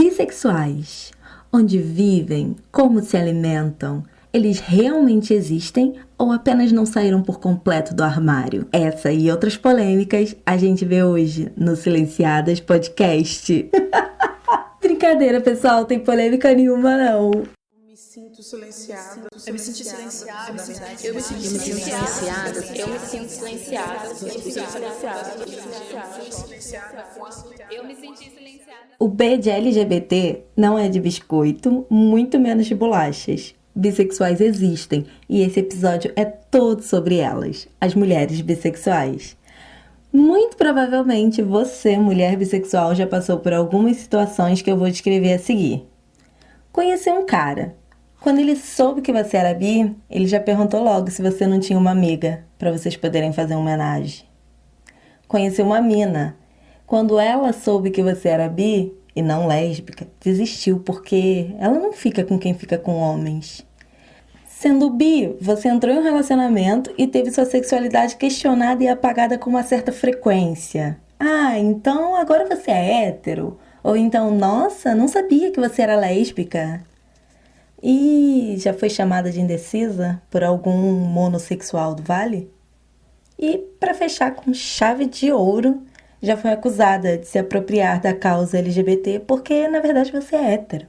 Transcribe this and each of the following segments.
Bissexuais. Onde vivem? Como se alimentam? Eles realmente existem ou apenas não saíram por completo do armário? Essa e outras polêmicas a gente vê hoje no Silenciadas Podcast. Brincadeira, pessoal, tem polêmica nenhuma não. Me sinto silenciada. Eu me sinto silenciada, na verdade. Eu me sinto silenciada. Eu me sinto silenciada. Eu me senti silenciada. O B de LGBT não é de biscoito, muito menos de bolachas. Bissexuais existem e esse episódio é todo sobre elas, as mulheres bissexuais. Muito provavelmente você, mulher bissexual, já passou por algumas situações que eu vou descrever a seguir. Conheci um cara. Quando ele soube que você era bi, ele já perguntou logo se você não tinha uma amiga, para vocês poderem fazer uma homenagem. Conheci uma mina. Quando ela soube que você era bi, e não lésbica, desistiu, porque ela não fica com quem fica com homens. Sendo bi, você entrou em um relacionamento e teve sua sexualidade questionada e apagada com uma certa frequência. Ah, então agora você é hétero? Ou então, nossa, não sabia que você era lésbica? E já foi chamada de indecisa por algum monossexual do Vale? E, para fechar com chave de ouro, já foi acusada de se apropriar da causa LGBT porque, na verdade, você é hétero.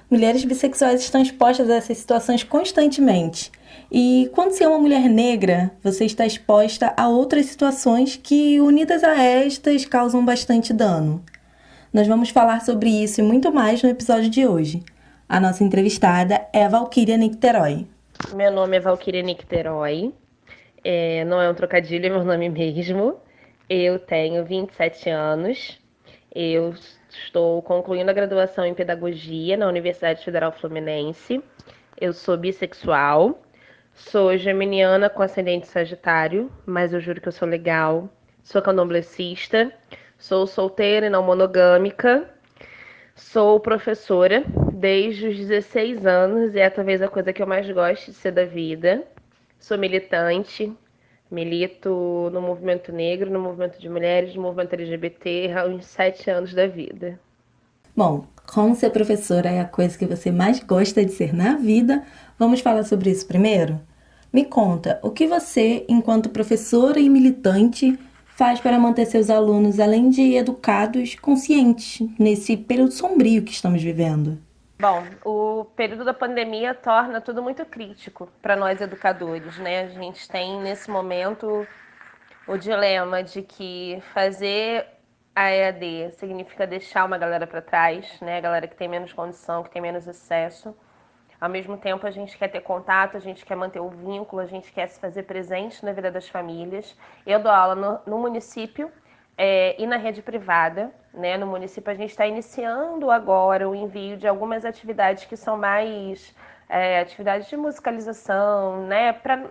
Mulheres bissexuais estão expostas a essas situações constantemente. E quando você é uma mulher negra, você está exposta a outras situações que, unidas a estas, causam bastante dano. Nós vamos falar sobre isso e muito mais no episódio de hoje. A nossa entrevistada é a Valquíria Nicterói. Meu nome é Valquíria Nicterói. Não é um trocadilho, é meu nome mesmo. Eu tenho 27 anos. Eu estou concluindo a graduação em Pedagogia na Universidade Federal Fluminense. Eu sou bissexual. Sou geminiana com ascendente Sagitário, mas eu juro que eu sou legal. Sou candomblessista. Sou solteira e não monogâmica. Sou professora desde os 16 anos e é talvez a coisa que eu mais gosto de ser da vida. Sou militante. Milito no movimento negro, no movimento de mulheres, no movimento LGBT há uns 7 anos da vida. Bom, como ser professora é a coisa que você mais gosta de ser na vida, vamos falar sobre isso primeiro? Me conta, o que você, enquanto professora e militante, faz para manter seus alunos, além de educados, conscientes nesse período sombrio que estamos vivendo? Bom, o período da pandemia torna tudo muito crítico para nós educadores, né? A gente tem, nesse momento, o dilema de que fazer a EAD significa deixar uma galera para trás, né? A galera que tem menos condição, que tem menos acesso. Ao mesmo tempo, a gente quer ter contato, a gente quer manter o vínculo, a gente quer se fazer presente na vida das famílias. Eu dou aula no município e na rede privada, né? No município a gente está iniciando agora o envio de algumas atividades que são mais atividades de musicalização, né? Para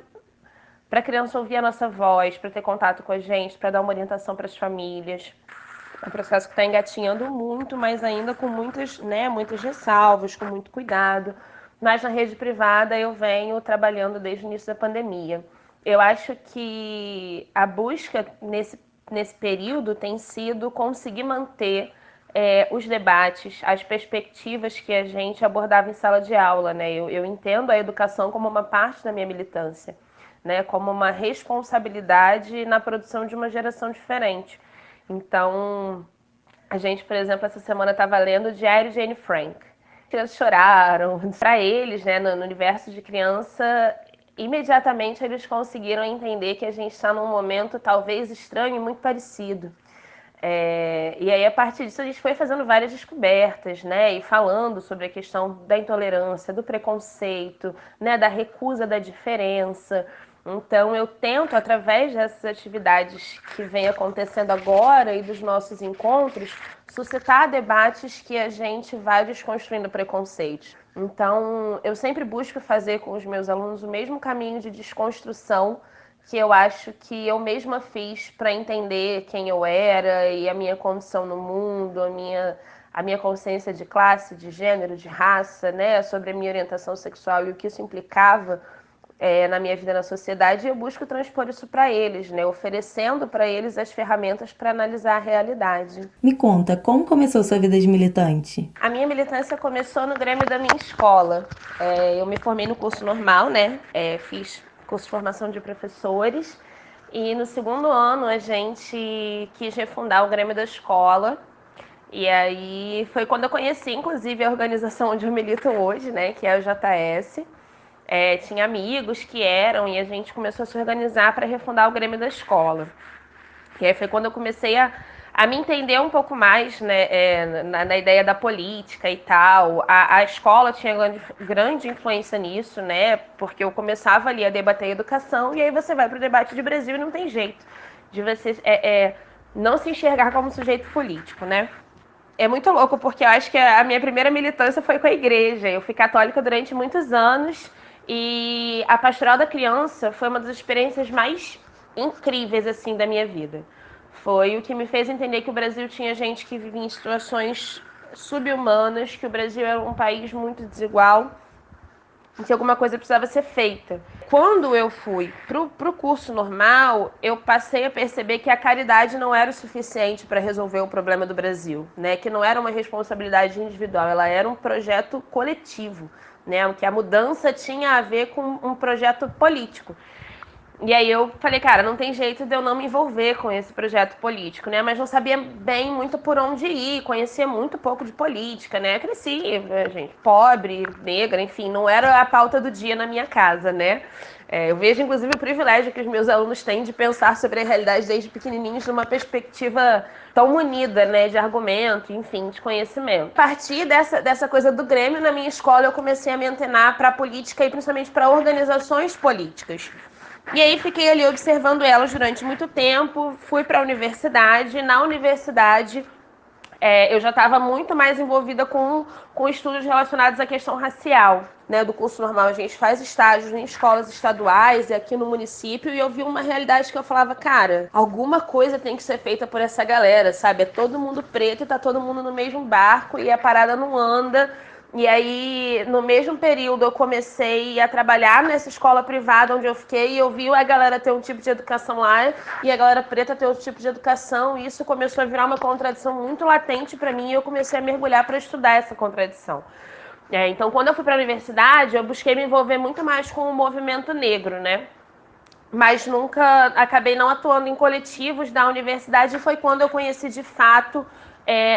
a criança ouvir a nossa voz, para ter contato com a gente, para dar uma orientação para as famílias. É um processo que está engatinhando muito, mas ainda com muitas ressalvas, com muito cuidado. Mas na rede privada eu venho trabalhando desde o início da pandemia. Eu acho que a busca nesse período tem sido conseguir manter os debates, as perspectivas que a gente abordava em sala de aula, né? Eu entendo a educação como uma parte da minha militância, né? Como uma responsabilidade na produção de uma geração diferente. Então, a gente, por exemplo, essa semana estava lendo o Diário de Anne Frank. As crianças choraram. Para eles, né, no universo de criança, imediatamente eles conseguiram entender que a gente está num momento talvez estranho e muito parecido. E aí, a partir disso, a gente foi fazendo várias descobertas, né? E falando sobre a questão da intolerância, do preconceito, né? Da recusa da diferença. Então, eu tento, através dessas atividades que vem acontecendo agora e dos nossos encontros, suscitar debates que a gente vai desconstruindo preconceitos. Então, eu sempre busco fazer com os meus alunos o mesmo caminho de desconstrução que eu acho que eu mesma fiz para entender quem eu era e a minha condição no mundo, a minha consciência de classe, de gênero, de raça, né, sobre a minha orientação sexual e o que isso implicava na minha vida na sociedade, e eu busco transpor isso para eles, né? Oferecendo para eles as ferramentas para analisar a realidade. Me conta, como começou sua vida de militante? A minha militância começou no Grêmio da minha escola. Eu me formei no curso normal, né? Fiz curso de formação de professores, e no segundo ano a gente quis refundar o Grêmio da escola. E aí foi quando eu conheci, inclusive, a organização onde eu milito hoje, né? Que é o JS. Tinha amigos que eram, e a gente começou a se organizar para refundar o Grêmio da escola. E aí foi quando eu comecei a me entender um pouco mais, né, na ideia da política e tal. A escola tinha grande influência nisso, né? Porque eu começava ali a debater a educação, e aí você vai para o debate de Brasil e não tem jeito de você não se enxergar como sujeito político, né? É muito louco, porque eu acho que a minha primeira militância foi com a igreja. Eu fui católica durante muitos anos, e a Pastoral da Criança foi uma das experiências mais incríveis, assim, da minha vida. Foi o que me fez entender que o Brasil tinha gente que vivia em situações subhumanas, que o Brasil era um país muito desigual, que alguma coisa precisava ser feita. Quando eu fui pro curso normal, eu passei a perceber que a caridade não era o suficiente para resolver o problema do Brasil, né? Que não era uma responsabilidade individual, ela era um projeto coletivo, né? Que a mudança tinha a ver com um projeto político. E aí eu falei, cara, não tem jeito de eu não me envolver com esse projeto político, né? Mas não sabia bem muito por onde ir, conhecia muito pouco de política, né? Cresci, gente, pobre, negra, enfim, não era a pauta do dia na minha casa, né? Eu vejo, inclusive, o privilégio que os meus alunos têm de pensar sobre a realidade desde pequenininhos numa perspectiva tão unida, né? De argumento, enfim, de conhecimento. A partir dessa coisa do Grêmio, na minha escola, eu comecei a me antenar para a política e principalmente para organizações políticas. E aí fiquei ali observando elas durante muito tempo, fui para a universidade. Na universidade, eu já estava muito mais envolvida com estudos relacionados à questão racial, né? Do curso normal a gente faz estágios em escolas estaduais e aqui no município, e eu vi uma realidade que eu falava, cara, alguma coisa tem que ser feita por essa galera, sabe? É todo mundo preto e tá todo mundo no mesmo barco e a parada não anda. E aí, no mesmo período, eu comecei a trabalhar nessa escola privada onde eu fiquei, e eu vi a galera ter um tipo de educação lá e a galera preta ter outro tipo de educação, e isso começou a virar uma contradição muito latente para mim, e eu comecei a mergulhar para estudar essa contradição. Então, quando eu fui para a universidade, eu busquei me envolver muito mais com o movimento negro, né? Mas nunca acabei não atuando em coletivos da universidade, e foi quando eu conheci de fato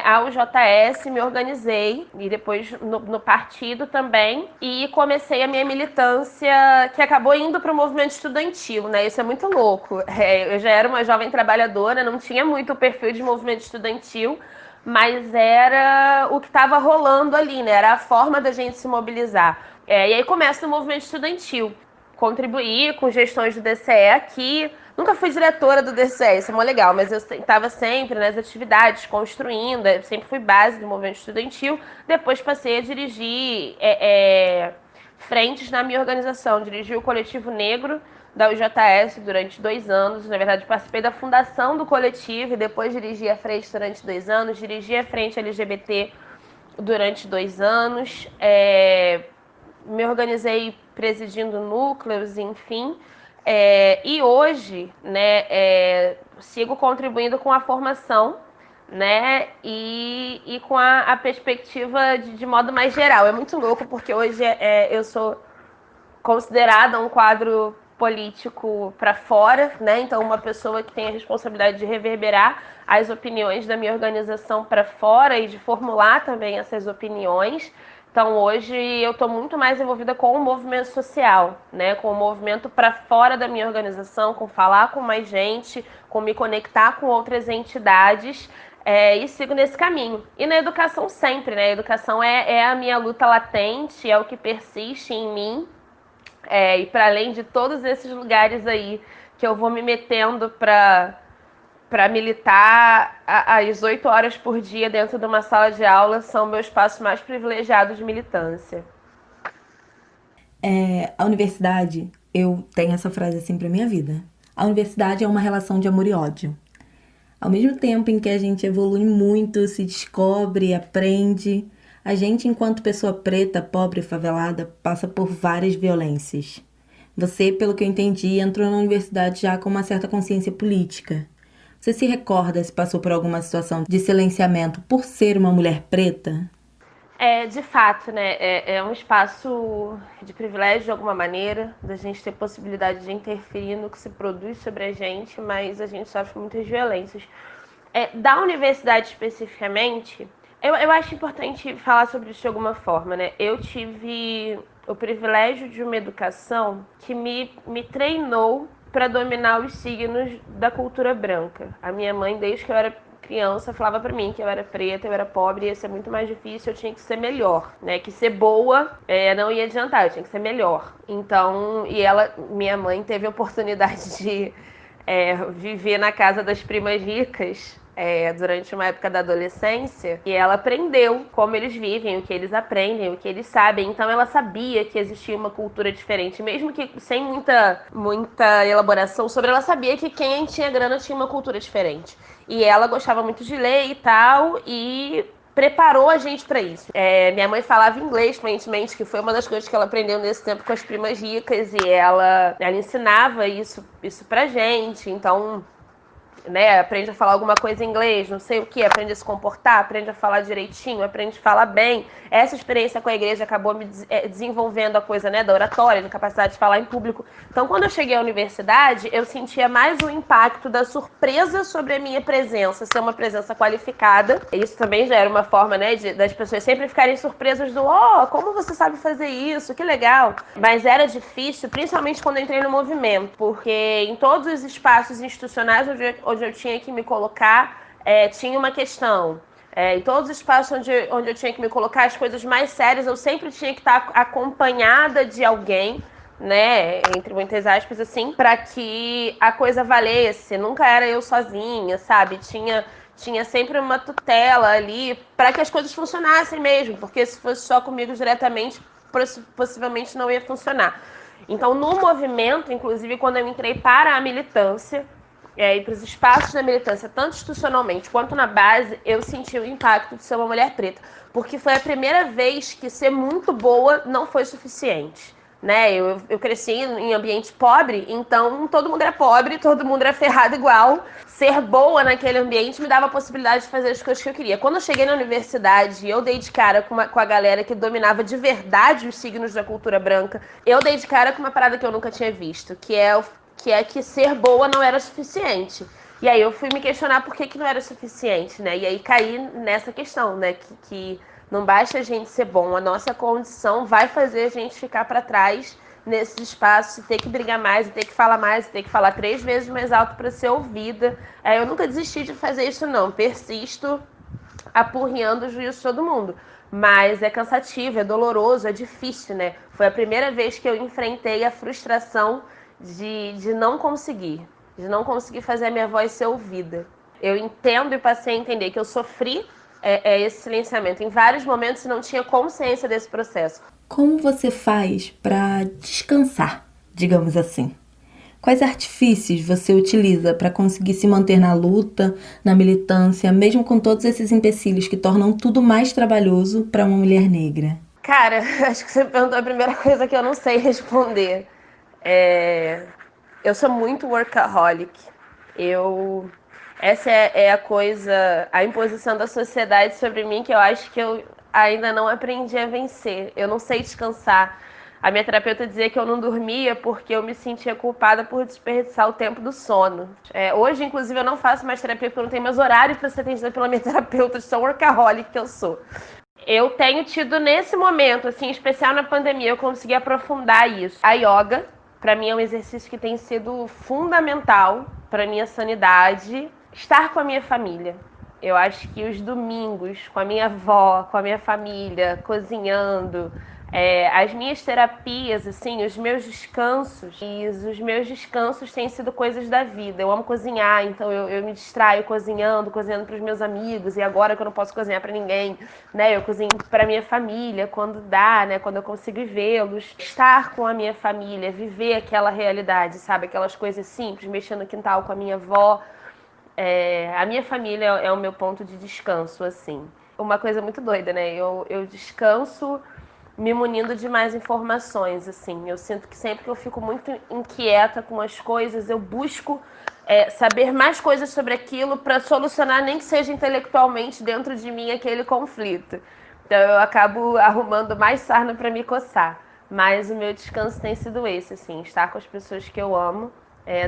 a UJS, me organizei, e depois no partido também, e comecei a minha militância, que acabou indo para o movimento estudantil, né? Isso é muito louco. Eu já era uma jovem trabalhadora, não tinha muito o perfil de movimento estudantil, mas era o que estava rolando ali, né? Era a forma da gente se mobilizar. E aí começa o movimento estudantil. Contribuí com gestões do DCE aqui. Nunca fui diretora do DCE, isso é muito legal, mas eu estava sempre nas atividades, construindo, sempre fui base do movimento estudantil. Depois passei a dirigir frentes na minha organização. Dirigi o Coletivo Negro da UJS durante 2 anos. Na verdade, participei da fundação do coletivo e depois dirigi a frente durante 2 anos. Dirigi a frente LGBT durante 2 anos. Me organizei presidindo núcleos, enfim. E hoje, né, sigo contribuindo com a formação, né, e com a perspectiva de modo mais geral. É muito louco, porque hoje eu sou considerada um quadro político para fora, né? Então, uma pessoa que tem a responsabilidade de reverberar as opiniões da minha organização para fora e de formular também essas opiniões. Então, hoje eu estou muito mais envolvida com o movimento social, né? Com o movimento para fora da minha organização, com falar com mais gente, com me conectar com outras entidades, e sigo nesse caminho. E na educação sempre, né? A educação é a minha luta latente, é o que persiste em mim. E para além de todos esses lugares aí que eu vou me metendo para militar às 8 horas por dia dentro de uma sala de aula, são meu espaço mais privilegiado de militância. A universidade, eu tenho essa frase assim pra minha vida. A universidade é uma relação de amor e ódio. Ao mesmo tempo em que a gente evolui muito, se descobre, aprende, a gente, enquanto pessoa preta, pobre e favelada, passa por várias violências. Você, pelo que eu entendi, entrou na universidade já com uma certa consciência política. Você se recorda se passou por alguma situação de silenciamento por ser uma mulher preta? De fato, né? É um espaço de privilégio de alguma maneira, da gente ter possibilidade de interferir no que se produz sobre a gente, mas a gente sofre muitas violências. Da universidade especificamente, eu acho importante falar sobre isso de alguma forma, né? Eu tive o privilégio de uma educação que me treinou para dominar os signos da cultura branca. A minha mãe, desde que eu era criança, falava para mim que eu era preta, eu era pobre, ia ser muito mais difícil, eu tinha que ser melhor, né? Que ser boa não ia adiantar, eu tinha que ser melhor. Então, minha mãe teve a oportunidade de viver na casa das primas ricas durante uma época da adolescência, e ela aprendeu como eles vivem, o que eles aprendem, o que eles sabem. Então ela sabia que existia uma cultura diferente, mesmo que sem muita elaboração sobre, ela sabia que quem tinha grana tinha uma cultura diferente. E ela gostava muito de ler e tal, e preparou a gente para isso. Minha mãe falava inglês fluentemente, que foi uma das coisas que ela aprendeu nesse tempo com as primas ricas, e ela ensinava isso pra gente. Então, né, aprende a falar alguma coisa em inglês, não sei o que, aprende a se comportar, aprende a falar direitinho, aprende a falar bem. Essa experiência com a igreja acabou me desenvolvendo a coisa, né, da oratória, da capacidade de falar em público. Então, quando eu cheguei à universidade, eu sentia mais o impacto da surpresa sobre a minha presença, ser uma presença qualificada. Isso também já era uma forma, né, das pessoas sempre ficarem surpresas do como você sabe fazer isso, que legal. Mas era difícil, principalmente quando eu entrei no movimento, porque em todos os espaços institucionais onde eu tinha que me colocar, tinha uma questão. Em todos os espaços onde eu tinha que me colocar, as coisas mais sérias, eu sempre tinha que estar acompanhada de alguém, né, entre muitas aspas, assim, para que a coisa valesse. Nunca era eu sozinha, sabe? Tinha sempre uma tutela ali para que as coisas funcionassem mesmo, porque se fosse só comigo diretamente, possivelmente não ia funcionar. Então, no movimento, inclusive, quando eu entrei para a militância, e para os espaços da militância, tanto institucionalmente quanto na base, eu senti o impacto de ser uma mulher preta, porque foi a primeira vez que ser muito boa não foi suficiente. Né? Eu cresci em ambiente pobre, então todo mundo era pobre, todo mundo era ferrado igual. Ser boa naquele ambiente me dava a possibilidade de fazer as coisas que eu queria. Quando eu cheguei na universidade e eu dei de cara com a galera que dominava de verdade os signos da cultura branca, eu dei de cara com uma parada que eu nunca tinha visto, que é que ser boa não era suficiente. E aí eu fui me questionar por que não era suficiente, né? E aí caí nessa questão, né? Que não basta a gente ser bom, a nossa condição vai fazer a gente ficar para trás nesses espaços, e ter que brigar mais, e ter que falar mais, e ter que falar 3 vezes mais alto para ser ouvida. Eu nunca desisti de fazer isso, não. Persisto apurriando o juízo de todo mundo. Mas é cansativo, é doloroso, é difícil, né? Foi a primeira vez que eu enfrentei a frustração de não conseguir fazer a minha voz ser ouvida. Eu entendo e passei a entender que eu sofri esse silenciamento em vários momentos e não tinha consciência desse processo. Como você faz para descansar, digamos assim? Quais artifícios você utiliza para conseguir se manter na luta, na militância, mesmo com todos esses empecilhos que tornam tudo mais trabalhoso para uma mulher negra? Cara, acho que você perguntou a primeira coisa que eu não sei responder. Eu sou muito workaholic. Essa é a imposição da sociedade sobre mim, que eu acho que eu ainda não aprendi a vencer. Eu não sei descansar. A minha terapeuta dizia que eu não dormia porque eu me sentia culpada por desperdiçar o tempo do sono. Hoje, inclusive, eu não faço mais terapia porque eu não tenho mais horário para ser atendida pela minha terapeuta, de tão workaholic que eu sou. Eu tenho tido nesse momento, assim, especial na pandemia, eu consegui aprofundar isso. A yoga, para mim, é um exercício que tem sido fundamental para minha sanidade. Estar com a minha família. Eu acho que os domingos com a minha avó, com a minha família, cozinhando, as minhas terapias, assim, os meus descansos têm sido coisas da vida. Eu amo cozinhar, então eu me distraio cozinhando para os meus amigos, e agora que eu não posso cozinhar para ninguém, né, eu cozinho para minha família quando dá, né, quando eu consigo vê-los. Estar com a minha família, viver aquela realidade, sabe, aquelas coisas simples, mexer no quintal com a minha avó. A minha família é o meu ponto de descanso, assim. Uma coisa muito doida, né, eu descanso me munindo de mais informações, assim. Eu sinto que sempre que eu fico muito inquieta com as coisas, eu busco saber mais coisas sobre aquilo para solucionar, nem que seja intelectualmente, dentro de mim aquele conflito. Então eu acabo arrumando mais sarna para me coçar. Mas o meu descanso tem sido esse, assim, estar com as pessoas que eu amo,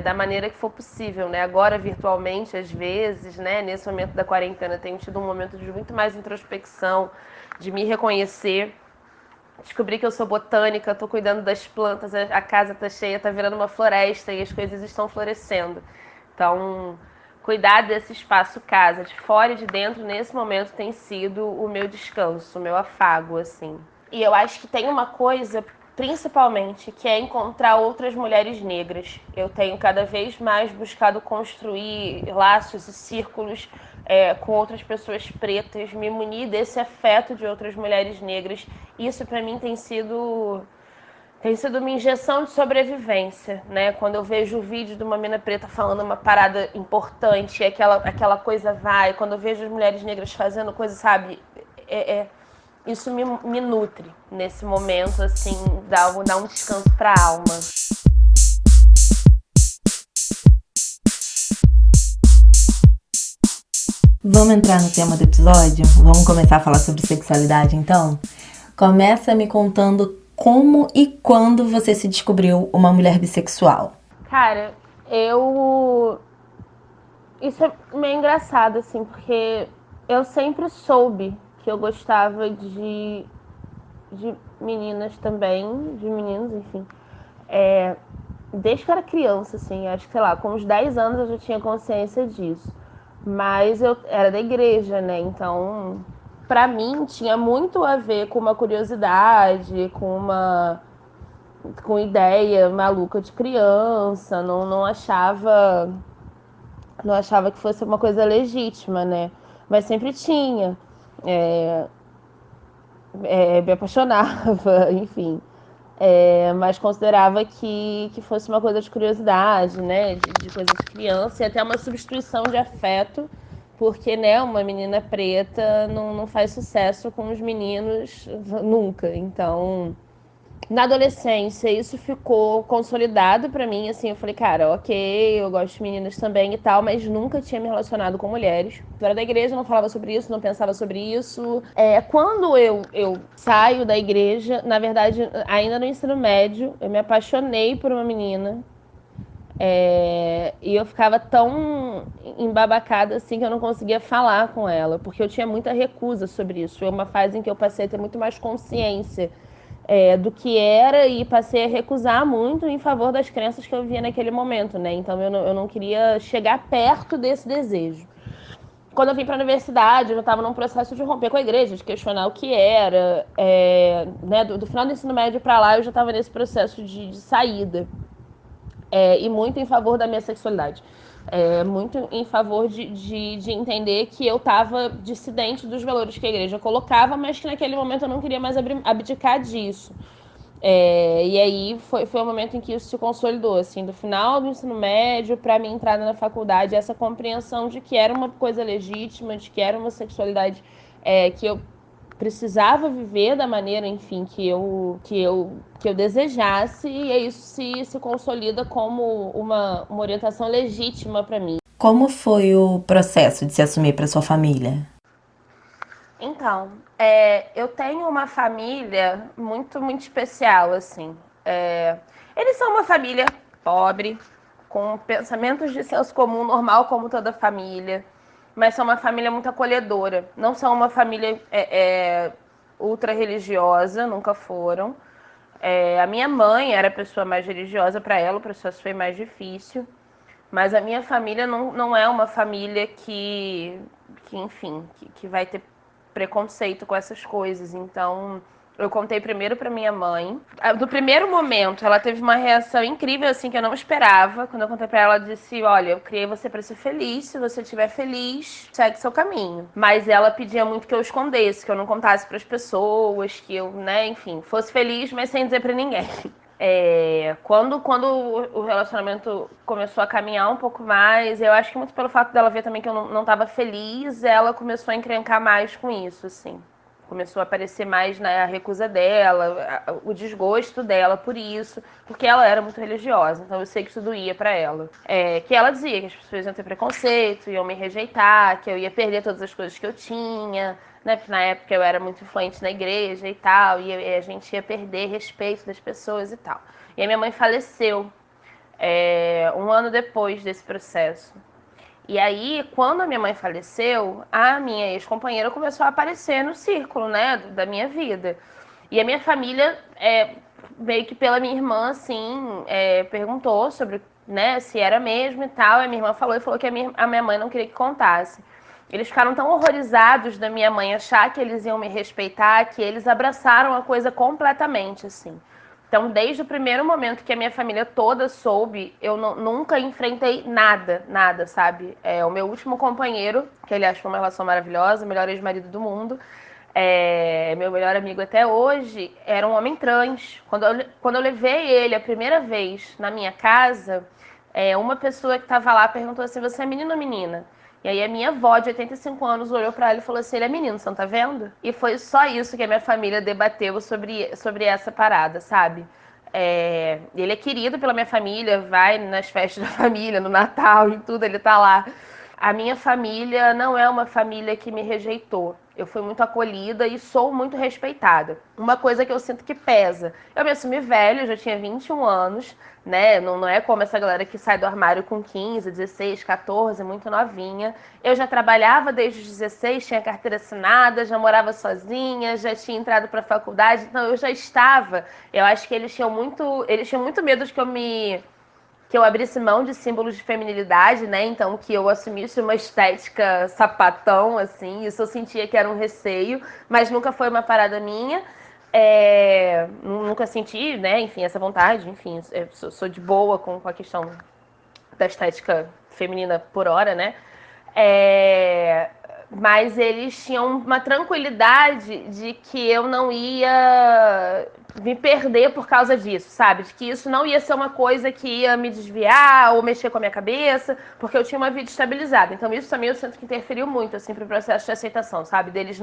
da maneira que for possível, né? Agora, virtualmente, às vezes, né? Nesse momento da quarentena, tenho tido um momento de muito mais introspecção, de me reconhecer. Descobri que eu sou botânica, estou cuidando das plantas, a casa está cheia, está virando uma floresta e as coisas estão florescendo. Então, cuidar desse espaço casa, de fora e de dentro, nesse momento, tem sido o meu descanso, o meu afago, assim. E eu acho que tem uma coisa, principalmente, que é encontrar outras mulheres negras. Eu tenho cada vez mais buscado construir laços e círculos com outras pessoas pretas, me munir desse afeto de outras mulheres negras. Isso, para mim, tem sido uma injeção de sobrevivência, né? Quando eu vejo o vídeo de uma mina preta falando uma parada importante, aquela coisa vai. Quando eu vejo as mulheres negras fazendo coisa, sabe? Isso me nutre nesse momento, assim, dá um descanso pra alma. Vamos entrar no tema do episódio? Vamos começar a falar sobre sexualidade, então? Começa me contando como e quando você se descobriu uma mulher bissexual. Cara, isso é meio engraçado, assim, porque eu sempre soube que eu gostava de meninas também, de meninos, enfim. Desde que eu era criança, assim, acho que, sei lá, com uns 10 anos eu já tinha consciência disso. Mas eu era da igreja, né? Então, pra mim, tinha muito a ver com uma curiosidade, com ideia maluca de criança. Não achava que fosse uma coisa legítima, né? Mas sempre tinha. Me apaixonava, enfim. Mas considerava que fosse uma coisa de curiosidade, né? De coisa de criança e até uma substituição de afeto, porque, né, uma menina preta não faz sucesso com os meninos nunca. Então, na adolescência, isso ficou consolidado pra mim, assim, eu falei, cara, ok, eu gosto de meninas também e tal, mas nunca tinha me relacionado com mulheres. Eu era da igreja, não falava sobre isso, não pensava sobre isso. Quando eu saio da igreja, na verdade, ainda no ensino médio, eu me apaixonei por uma menina. E eu ficava tão embabacada assim que eu não conseguia falar com ela, porque eu tinha muita recusa sobre isso. Foi uma fase em que eu passei a ter muito mais consciência do que era e passei a recusar muito em favor das crenças que eu via naquele momento, né? Então eu não queria chegar perto desse desejo. Quando eu vim para a universidade, eu já estava num processo de romper com a igreja, de questionar o que era. Né? Do final do ensino médio para lá, eu já estava nesse processo de saída. E muito em favor da minha sexualidade. Muito em favor de entender que eu estava dissidente dos valores que a igreja colocava, mas que naquele momento eu não queria mais abdicar disso. E aí foi o momento em que isso se consolidou, assim, do final do ensino médio para minha entrada na faculdade, essa compreensão de que era uma coisa legítima, de que era uma sexualidade que eu precisava viver da maneira, enfim, que eu desejasse, e isso se consolida como uma orientação legítima para mim. Como foi o processo de se assumir para sua família? Então, eu tenho uma família muito, muito especial, assim. Eles são uma família pobre, com pensamentos de senso comum normal, como toda família, mas são uma família muito acolhedora. Não são uma família ultra religiosa, nunca foram. A minha mãe era a pessoa mais religiosa para ela, o processo foi mais difícil. Mas a minha família não é uma família enfim, que vai ter preconceito com essas coisas. Então, eu contei primeiro pra minha mãe. No primeiro momento, ela teve uma reação incrível, assim, que eu não esperava. Quando eu contei pra ela, ela disse, olha, eu criei você pra ser feliz. Se você estiver feliz, segue seu caminho. Mas ela pedia muito que eu escondesse, que eu não contasse pras pessoas, que eu, né, enfim, fosse feliz, mas sem dizer pra ninguém. Quando o relacionamento começou a caminhar um pouco mais, eu acho que muito pelo fato dela ver também que eu não estava feliz, ela começou a encrencar mais com isso, assim. Começou a aparecer mais, né, a recusa dela, o desgosto dela por isso, porque ela era muito religiosa, então eu sei que isso doía pra ela. Que ela dizia que as pessoas iam ter preconceito, iam me rejeitar, que eu ia perder todas as coisas que eu tinha, né, porque na época eu era muito influente na igreja e tal, e a gente ia perder respeito das pessoas e tal. E a minha mãe faleceu 1 ano depois desse processo. E aí, quando a minha mãe faleceu, a minha ex-companheira começou a aparecer no círculo, né, da minha vida. E a minha família, meio que pela minha irmã, assim, perguntou sobre, né, se era mesmo e tal. E a minha irmã falou que a minha mãe não queria que contasse. Eles ficaram tão horrorizados da minha mãe achar que eles iam me respeitar, que eles abraçaram a coisa completamente, assim. Então, desde o primeiro momento que a minha família toda soube, eu nunca enfrentei nada, sabe? O meu último companheiro, que aliás foi uma relação maravilhosa, o melhor ex-marido do mundo, meu melhor amigo até hoje, era um homem trans. Quando eu levei ele a primeira vez na minha casa, uma pessoa que estava lá perguntou assim, você é menino ou menina? E aí a minha avó, de 85 anos, olhou pra ela e falou assim, ele é menino, você não tá vendo? E foi só isso que a minha família debateu sobre essa parada, sabe? Ele é querido pela minha família, vai nas festas da família, no Natal, em tudo, ele tá lá. A minha família não é uma família que me rejeitou. Eu fui muito acolhida e sou muito respeitada. Uma coisa que eu sinto que pesa. Eu me assumi velha, eu já tinha 21 anos, né? Não é como essa galera que sai do armário com 15, 16, 14, muito novinha. Eu já trabalhava desde os 16, tinha carteira assinada, já morava sozinha, já tinha entrado para a faculdade, então eu já estava. Eu acho que eles tinham muito medo de que eu abrisse mão de símbolos de feminilidade, né? Então, que eu assumisse uma estética sapatão, assim. Isso eu sentia que era um receio, mas nunca foi uma parada minha. Nunca senti, né? Enfim, essa vontade. Enfim, eu sou de boa com a questão da estética feminina por hora, né? Mas eles tinham uma tranquilidade de que eu não ia me perder por causa disso, sabe? De que isso não ia ser uma coisa que ia me desviar ou mexer com a minha cabeça, porque eu tinha uma vida estabilizada. Então isso também eu sinto que interferiu muito, assim, pro processo de aceitação, sabe? Deles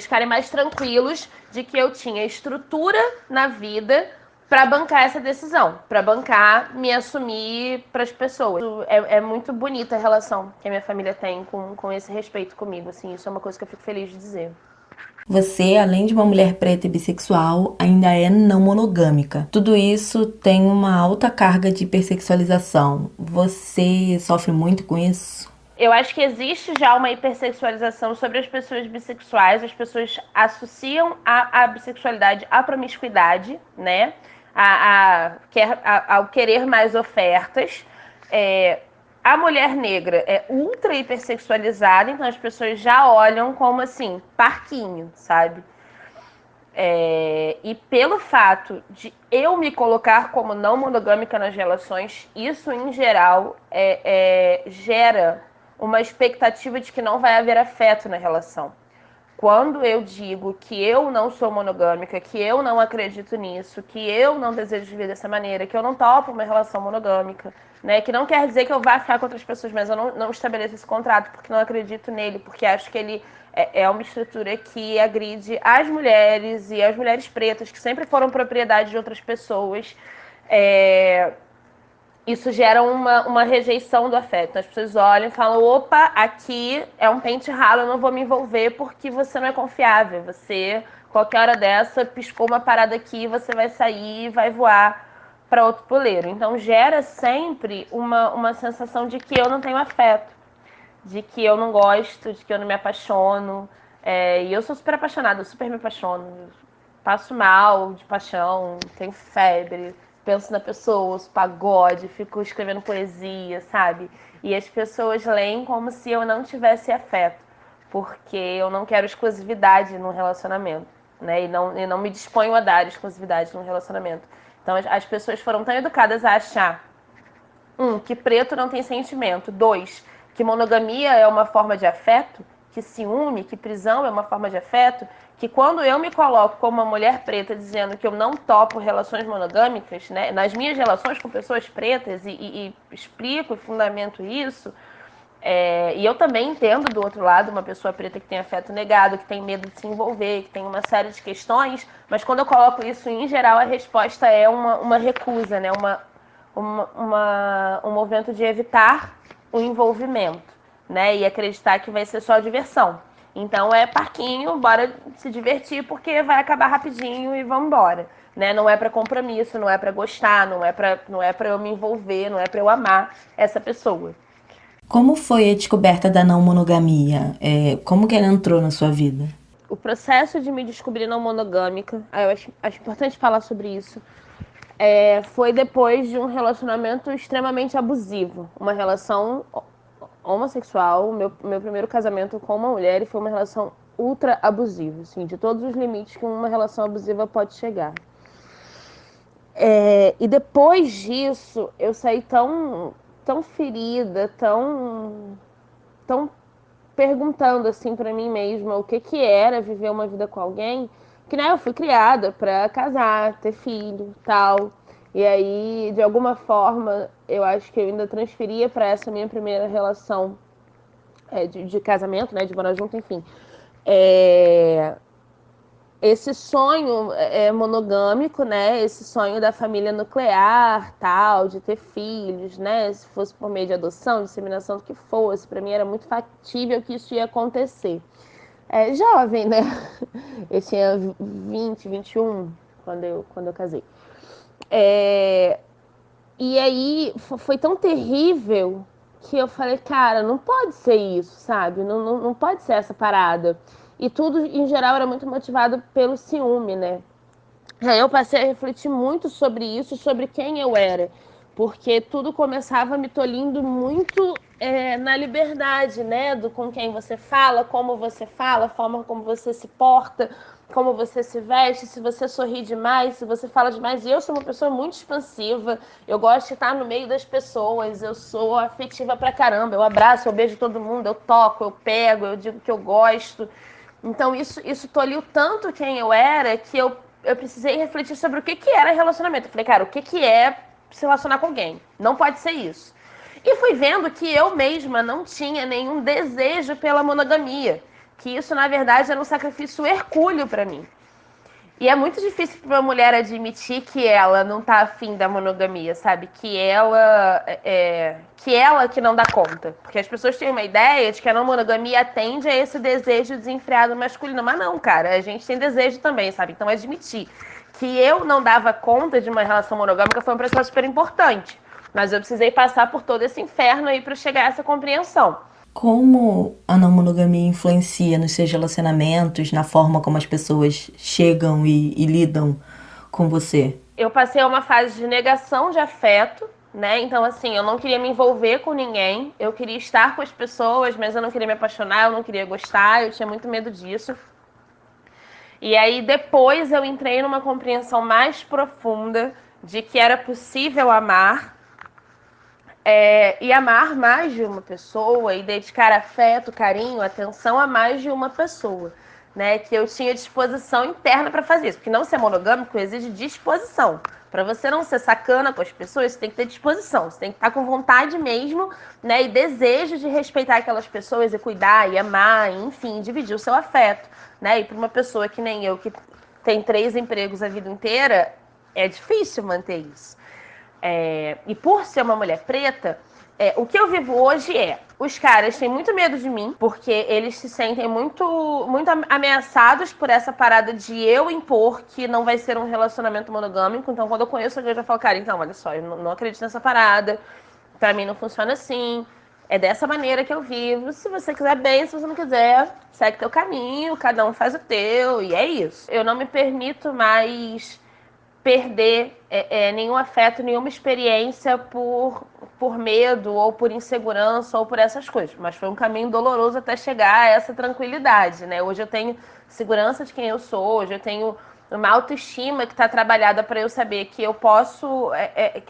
ficarem mais tranquilos de que eu tinha estrutura na vida para bancar essa decisão, para bancar me assumir para as pessoas. É muito bonita a relação que a minha família tem com esse respeito comigo, assim, isso é uma coisa que eu fico feliz de dizer. Você, além de uma mulher preta e bissexual, ainda é não monogâmica. Tudo isso tem uma alta carga de hipersexualização. Você sofre muito com isso? Eu acho que existe já uma hipersexualização sobre as pessoas bissexuais. As pessoas associam a bissexualidade à promiscuidade, né? Ao querer mais ofertas. A mulher negra é ultra hipersexualizada, então as pessoas já olham como assim, parquinho, sabe? E pelo fato de eu me colocar como não monogâmica nas relações, isso em geral gera uma expectativa de que não vai haver afeto na relação. Quando eu digo que eu não sou monogâmica, que eu não acredito nisso, que eu não desejo viver dessa maneira, que eu não topo uma relação monogâmica, né? Que não quer dizer que eu vá ficar com outras pessoas, mas eu não estabeleço esse contrato porque não acredito nele, porque acho que ele é uma estrutura que agride as mulheres e as mulheres pretas, que sempre foram propriedade de outras pessoas. Isso gera uma rejeição do afeto. As pessoas olham e falam, opa, aqui é um pente ralo, eu não vou me envolver porque você não é confiável. Você, qualquer hora dessa, piscou uma parada aqui, você vai sair e vai voar para outro puleiro. Então gera sempre uma sensação de que eu não tenho afeto, de que eu não gosto, de que eu não me apaixono. E eu sou super apaixonada, eu super me apaixono. Passo mal de paixão, tenho febre, penso na pessoa, ouço pagode, fico escrevendo poesia, sabe? E as pessoas leem como se eu não tivesse afeto, porque eu não quero exclusividade no relacionamento, né? E não me disponho a dar exclusividade no relacionamento. Então as pessoas foram tão educadas a achar, que preto não tem sentimento. 2, que monogamia é uma forma de afeto, que ciúme, que prisão é uma forma de afeto, que quando eu me coloco como uma mulher preta dizendo que eu não topo relações monogâmicas, né, nas minhas relações com pessoas pretas e explico e fundamento isso, E eu também entendo do outro lado uma pessoa preta que tem afeto negado, que tem medo de se envolver, que tem uma série de questões, mas quando eu coloco isso em geral, a resposta é uma recusa, né? Um movimento de evitar o envolvimento, né? E acreditar que vai ser só diversão. Então é parquinho, bora se divertir porque vai acabar rapidinho e vamos embora. Né? Não é para compromisso, não é para gostar, não é para eu me envolver, não é para eu amar essa pessoa. Como foi a descoberta da não monogamia? Como que ela entrou na sua vida? O processo de me descobrir não monogâmica, eu acho importante falar sobre isso, foi depois de um relacionamento extremamente abusivo. Uma relação homossexual, meu primeiro casamento com uma mulher, e foi uma relação ultra abusiva, assim, de todos os limites que uma relação abusiva pode chegar. E depois disso, eu saí tão ferida, tão perguntando assim para mim mesma o que era viver uma vida com alguém, que né, eu fui criada para casar, ter filho, tal. E aí, de alguma forma, eu acho que eu ainda transferia para essa minha primeira relação de casamento, né, de morar junto, enfim. Esse sonho monogâmico, né? Esse sonho da família nuclear, tal, de ter filhos, né? Se fosse por meio de adoção, disseminação, do que fosse, para mim era muito factível que isso ia acontecer. Jovem, né? Eu tinha 20, 21 quando eu casei. E aí foi tão terrível que eu falei, cara, não pode ser isso, sabe? Não pode ser essa parada. E tudo, em geral, era muito motivado pelo ciúme, né? Aí eu passei a refletir muito sobre isso, sobre quem eu era, porque tudo começava me tolhindo muito na liberdade, né? Do com quem você fala, a forma como você se porta, como você se veste, se você sorri demais, se você fala demais. E eu sou uma pessoa muito expansiva, eu gosto de estar no meio das pessoas, eu sou afetiva pra caramba, eu abraço, eu beijo todo mundo, eu toco, eu pego, eu digo que eu gosto. Então isso tolhiu tanto quem eu era que eu precisei refletir sobre o que era relacionamento. Eu falei, cara, o que é se relacionar com alguém? Não pode ser isso. E fui vendo que eu mesma não tinha nenhum desejo pela monogamia. Que isso, na verdade, era um sacrifício hercúleo para mim. E é muito difícil para uma mulher admitir que ela não tá afim da monogamia, sabe? Que ela que não dá conta. Porque as pessoas têm uma ideia de que a não monogamia atende a esse desejo desenfreado masculino. Mas não, cara, a gente tem desejo também, sabe? Então admitir que eu não dava conta de uma relação monogâmica foi um processo super importante. Mas eu precisei passar por todo esse inferno aí para chegar a essa compreensão. Como a não monogamia influencia nos seus relacionamentos, na forma como as pessoas chegam e lidam com você? Eu passei uma fase de negação de afeto, né? Então, assim, eu não queria me envolver com ninguém, eu queria estar com as pessoas, mas eu não queria me apaixonar, eu não queria gostar, eu tinha muito medo disso. E aí, depois, eu entrei numa compreensão mais profunda de que era possível amar, e amar mais de uma pessoa e dedicar afeto, carinho, atenção a mais de uma pessoa, né? Que eu tinha disposição interna para fazer isso, porque não ser monogâmico exige disposição. Para você não ser sacana com as pessoas, você tem que ter disposição, você tem que estar com vontade mesmo, né? E desejo de respeitar aquelas pessoas e cuidar e amar, e, enfim, dividir o seu afeto, né? E para uma pessoa que nem eu, que tem 3 empregos a vida inteira, é difícil manter isso. E por ser uma mulher preta, o que eu vivo hoje os caras têm muito medo de mim, porque eles se sentem muito, muito ameaçados por essa parada de eu impor que não vai ser um relacionamento monogâmico. Então, quando eu conheço alguém, eu já falo, cara, então, olha só, eu não acredito nessa parada, pra mim não funciona assim, é dessa maneira que eu vivo. Se você quiser bem, se você não quiser, segue teu caminho, cada um faz o teu, e é isso. Eu não me permito mais perder nenhum afeto, nenhuma experiência por medo ou por insegurança ou por essas coisas. Mas foi um caminho doloroso até chegar a essa tranquilidade, né? Hoje eu tenho segurança de quem eu sou, hoje eu tenho uma autoestima que está trabalhada para eu saber que eu posso,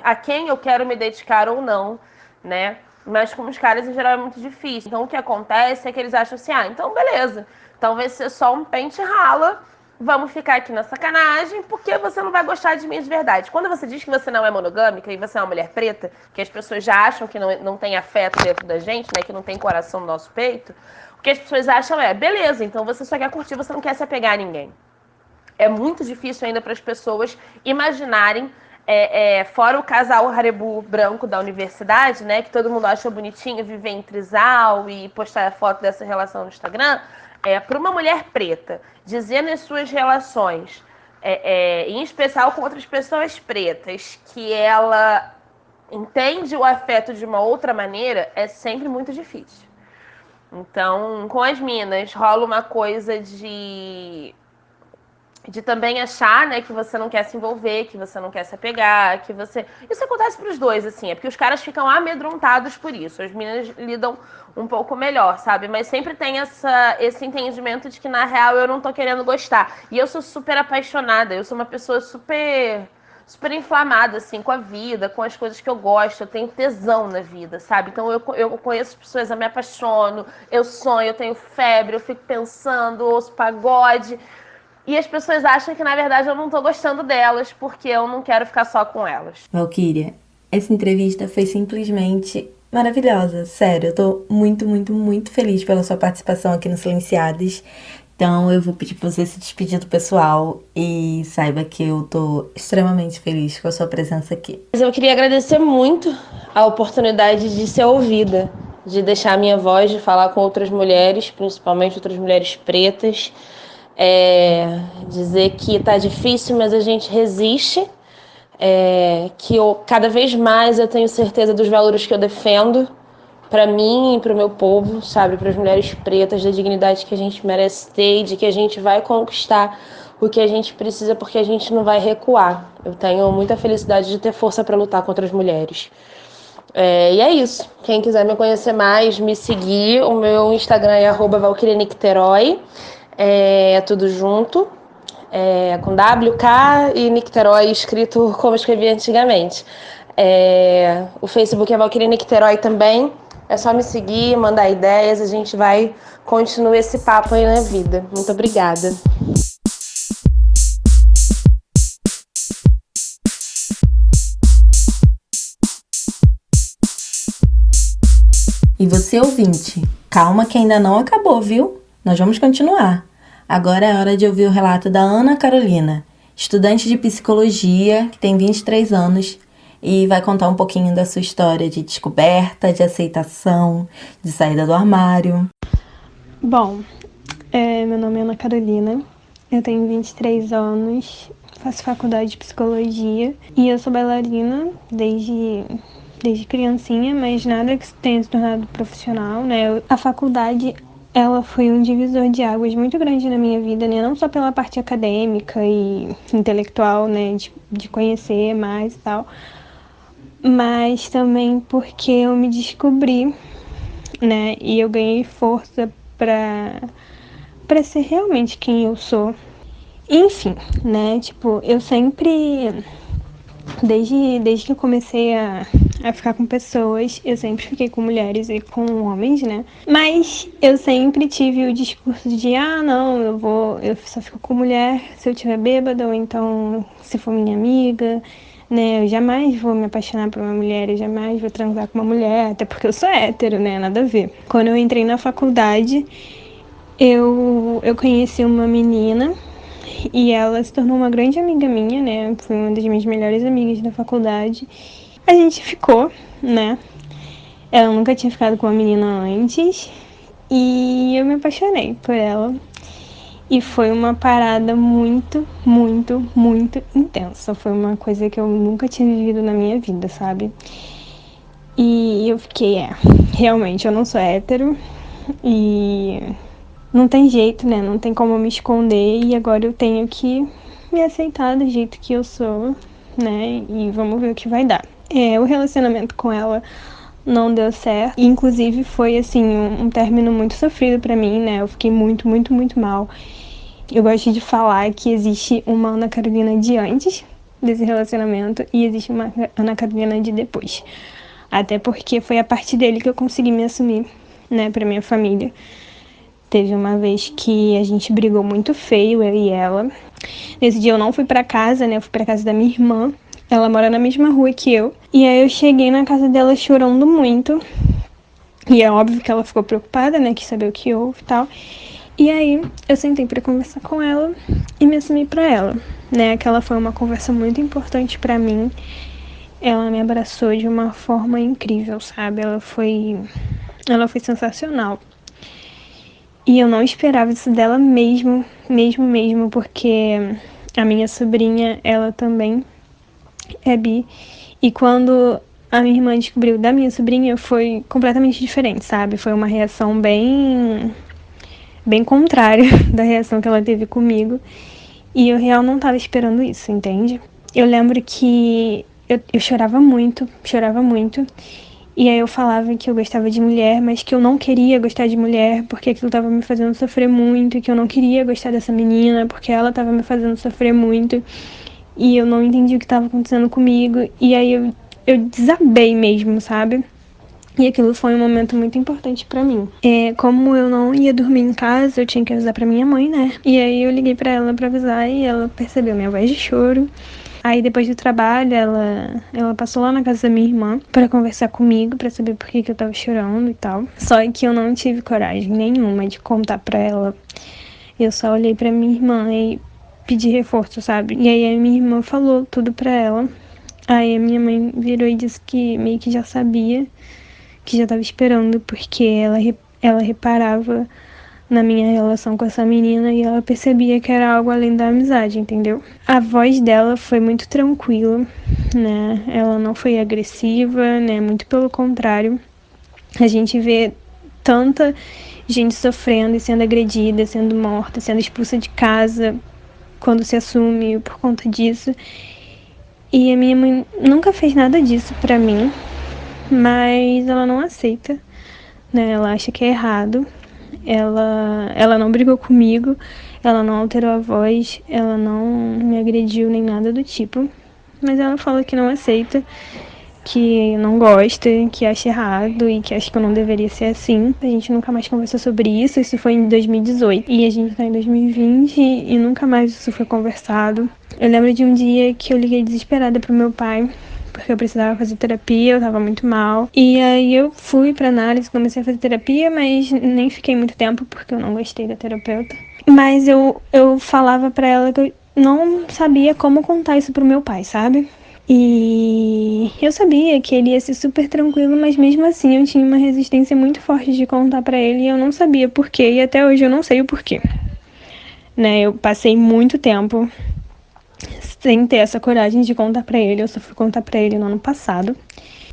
a quem eu quero me dedicar ou não, né? Mas com os caras, em geral, é muito difícil. Então, o que acontece é que eles acham assim, então beleza, então vai ser só um pente rala, vamos ficar aqui na sacanagem, porque você não vai gostar de mim de verdade. Quando você diz que você não é monogâmica e você é uma mulher preta, que as pessoas já acham que não tem afeto dentro da gente, né, que não tem coração no nosso peito, o que as pessoas acham é, beleza, então você só quer curtir, você não quer se apegar a ninguém. É muito difícil ainda para as pessoas imaginarem, fora o casal Harebu branco da universidade, né, que todo mundo acha bonitinho, viver em trisal e postar a foto dessa relação no Instagram, para uma mulher preta dizer nas suas relações, em especial com outras pessoas pretas, que ela entende o afeto de uma outra maneira, é sempre muito difícil. Então, com as minas, rola uma coisa de também achar, né, que você não quer se envolver, que você não quer se apegar, que você... Isso acontece pros dois, assim, é porque os caras ficam amedrontados por isso. As meninas lidam um pouco melhor, sabe? Mas sempre tem esse entendimento de que, na real, eu não tô querendo gostar. E eu sou super apaixonada, eu sou uma pessoa super inflamada, assim, com a vida, com as coisas que eu gosto. Eu tenho tesão na vida, sabe? Então, eu conheço pessoas, eu me apaixono, eu sonho, eu tenho febre, eu fico pensando, ouço pagode... E as pessoas acham que, na verdade, eu não tô gostando delas, porque eu não quero ficar só com elas. Valquíria, essa entrevista foi simplesmente maravilhosa. Sério, eu tô muito, muito, muito feliz pela sua participação aqui no Silenciadas. Então eu vou pedir pra você se despedir do pessoal e saiba que eu tô extremamente feliz com a sua presença aqui. Mas eu queria agradecer muito a oportunidade de ser ouvida, de deixar a minha voz, de falar com outras mulheres, principalmente outras mulheres pretas. Dizer que tá difícil, mas a gente resiste, que cada vez mais eu tenho certeza dos valores que eu defendo para mim e para o meu povo, sabe, para as mulheres pretas, da dignidade que a gente merece ter e de que a gente vai conquistar o que a gente precisa, porque a gente não vai recuar. Eu tenho muita felicidade de ter força para lutar contra as mulheres. E é isso. Quem quiser me conhecer mais, me seguir, o meu Instagram é @valquirianicterói. Tudo junto, com WK e Nicterói escrito como eu escrevia antigamente. O Facebook é Valquíria Nicterói também. É só me seguir, mandar ideias, a gente vai continuar esse papo aí na vida. Muito obrigada. E você, ouvinte, calma que ainda não acabou, viu? Nós vamos continuar. Agora é hora de ouvir o relato da Ana Carolina, estudante de psicologia, que tem 23 anos, e vai contar um pouquinho da sua história de descoberta, de aceitação, de saída do armário. Bom, meu nome é Ana Carolina, eu tenho 23 anos, faço faculdade de psicologia e eu sou bailarina desde criancinha, mas nada que tenha se tornado profissional, né? A faculdade, ela foi um divisor de águas muito grande na minha vida, né? Não só pela parte acadêmica e intelectual, né? De conhecer mais e tal, mas também porque eu me descobri, né? E eu ganhei força pra ser realmente quem eu sou. Enfim, né? Tipo, eu sempre... Desde que eu comecei a ficar com pessoas, eu sempre fiquei com mulheres e com homens, né? Mas eu sempre tive o discurso de, não, eu só fico com mulher se eu estiver bêbada, ou então se for minha amiga, né? Eu jamais vou me apaixonar por uma mulher, eu jamais vou transar com uma mulher, até porque eu sou hétero, né? Nada a ver. Quando eu entrei na faculdade, eu conheci uma menina e ela se tornou uma grande amiga minha, né? Foi uma das minhas melhores amigas da faculdade. A gente ficou, né? Ela nunca tinha ficado com uma menina antes e eu me apaixonei por ela. E foi uma parada muito, muito, muito intensa. Foi uma coisa que eu nunca tinha vivido na minha vida, sabe? E eu fiquei, realmente, eu não sou hétero e não tem jeito, né? Não tem como me esconder e agora eu tenho que me aceitar do jeito que eu sou, né? E vamos ver o que vai dar. O relacionamento com ela não deu certo. Inclusive foi, assim, um término muito sofrido pra mim, né? Eu fiquei muito, muito, muito mal. Eu gosto de falar que existe uma Ana Carolina de antes desse relacionamento e existe uma Ana Carolina de depois. Até porque foi a partir dele que eu consegui me assumir, né, pra minha família. Teve uma vez que a gente brigou muito feio, eu e ela. Nesse dia eu não fui pra casa, né? Eu fui pra casa da minha irmã. Ela mora na mesma rua que eu. E aí eu cheguei na casa dela chorando muito. E é óbvio que ela ficou preocupada, né? Quis saber o que houve e tal. E aí eu sentei pra conversar com ela e me assumi pra ela, né? Aquela foi uma conversa muito importante pra mim. Ela me abraçou de uma forma incrível, sabe? Ela foi sensacional. E eu não esperava isso dela mesmo, porque a minha sobrinha, ela também é bi. E quando a minha irmã descobriu da minha sobrinha, foi completamente diferente, sabe? Foi uma reação bem contrária da reação que ela teve comigo. E eu real não tava esperando isso, entende? Eu lembro que eu chorava muito. E aí eu falava que eu gostava de mulher, mas que eu não queria gostar de mulher, porque aquilo tava me fazendo sofrer muito, e que eu não queria gostar dessa menina, porque ela tava me fazendo sofrer muito. E eu não entendi o que tava acontecendo comigo. E aí eu desabei mesmo, sabe? E aquilo foi um momento muito importante pra mim. Como eu não ia dormir em casa, eu tinha que avisar pra minha mãe, né? E aí eu liguei pra ela pra avisar e ela percebeu minha voz de choro. Aí depois do trabalho, ela passou lá na casa da minha irmã pra conversar comigo, pra saber por que eu tava chorando e tal. Só que eu não tive coragem nenhuma de contar pra ela. Eu só olhei pra minha irmã e pedi reforço, sabe? E aí a minha irmã falou tudo pra ela. Aí a minha mãe virou e disse que meio que já sabia, que já tava esperando, porque ela reparava na minha relação com essa menina e ela percebia que era algo além da amizade, entendeu? A voz dela foi muito tranquila, né? Ela não foi agressiva, né? Muito pelo contrário. A gente vê tanta gente sofrendo e sendo agredida, sendo morta, sendo expulsa de casa quando se assume por conta disso. E a minha mãe nunca fez nada disso pra mim, mas ela não aceita, né? Ela acha que é errado. Ela não brigou comigo, ela não alterou a voz, ela não me agrediu nem nada do tipo. Mas ela fala que não aceita, que não gosta, que acha errado e que acha que eu não deveria ser assim. A gente nunca mais conversou sobre isso foi em 2018. E a gente tá em 2020 e nunca mais isso foi conversado. Eu lembro de um dia que eu liguei desesperada pro meu pai, porque eu precisava fazer terapia, eu tava muito mal. E aí eu fui pra análise, comecei a fazer terapia, mas nem fiquei muito tempo, porque eu não gostei da terapeuta. Mas eu falava pra ela que eu não sabia como contar isso pro meu pai, sabe? E eu sabia que ele ia ser super tranquilo, mas mesmo assim eu tinha uma resistência muito forte de contar pra ele e eu não sabia porquê, e até hoje eu não sei o porquê. Né, eu passei muito tempo sem ter essa coragem de contar pra ele, eu só fui contar pra ele no ano passado.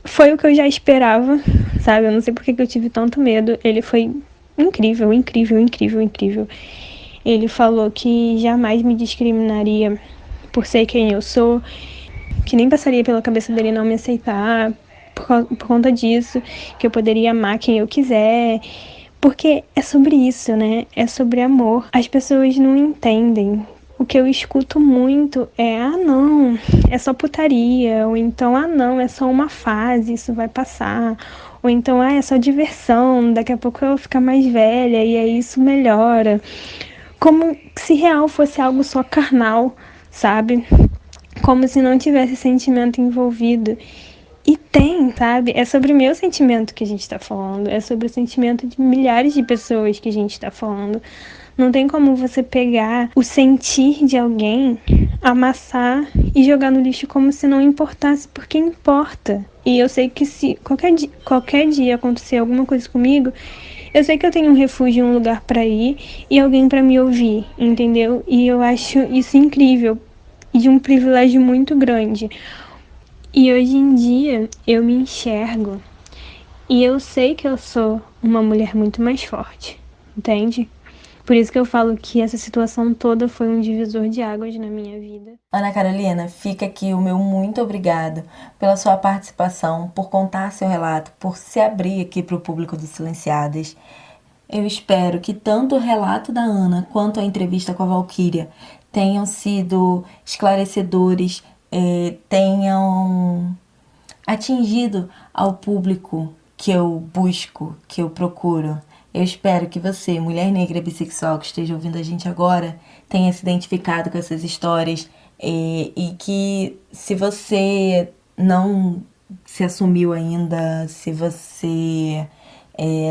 Foi o que eu já esperava, sabe? Eu não sei porque que eu tive tanto medo. Ele foi incrível. Ele falou que jamais me discriminaria por ser quem eu sou, que nem passaria pela cabeça dele não me aceitar por conta disso, que eu poderia amar quem eu quiser, porque é sobre isso, né? É sobre amor. As pessoas não entendem. O que eu escuto muito é, não, é só putaria, ou então, não, é só uma fase, isso vai passar, ou então, é só diversão, daqui a pouco eu vou ficar mais velha e aí isso melhora. Como se real fosse algo só carnal, sabe? Como se não tivesse sentimento envolvido. E tem, sabe? É sobre o meu sentimento que a gente tá falando. É sobre o sentimento de milhares de pessoas que a gente tá falando. Não tem como você pegar o sentir de alguém, amassar e jogar no lixo como se não importasse, porque importa. E eu sei que se qualquer dia acontecer alguma coisa comigo, eu sei que eu tenho um refúgio, um lugar pra ir e alguém pra me ouvir, entendeu? E eu acho isso incrível e de um privilégio muito grande. E hoje em dia eu me enxergo e eu sei que eu sou uma mulher muito mais forte, entende? Por isso que eu falo que essa situação toda foi um divisor de águas na minha vida. Ana Carolina, fica aqui o meu muito obrigado pela sua participação, por contar seu relato, por se abrir aqui para o público do Silenciadas. Eu espero que tanto o relato da Ana quanto a entrevista com a Valquíria tenham sido esclarecedores, tenham atingido ao público que eu busco, que eu procuro. Eu espero que você, mulher negra bissexual que esteja ouvindo a gente agora, tenha se identificado com essas histórias e que, se você não se assumiu ainda, se você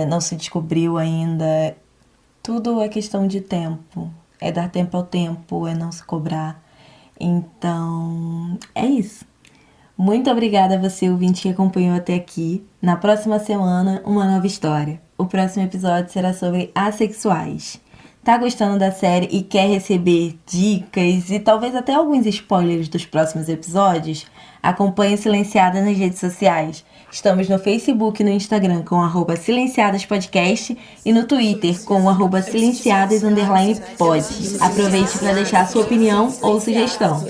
não se descobriu ainda, tudo é questão de tempo. É dar tempo ao tempo, é não se cobrar. Então, é isso. Muito obrigada a você, ouvinte, que acompanhou até aqui. Na próxima semana, uma nova história. O próximo episódio será sobre assexuais. Tá gostando da série e quer receber dicas e talvez até alguns spoilers dos próximos episódios? Acompanhe Silenciadas nas redes sociais. Estamos no Facebook e no Instagram com @silenciadaspodcast e no Twitter com @silenciadas_pod. Aproveite para deixar a sua opinião ou sugestão.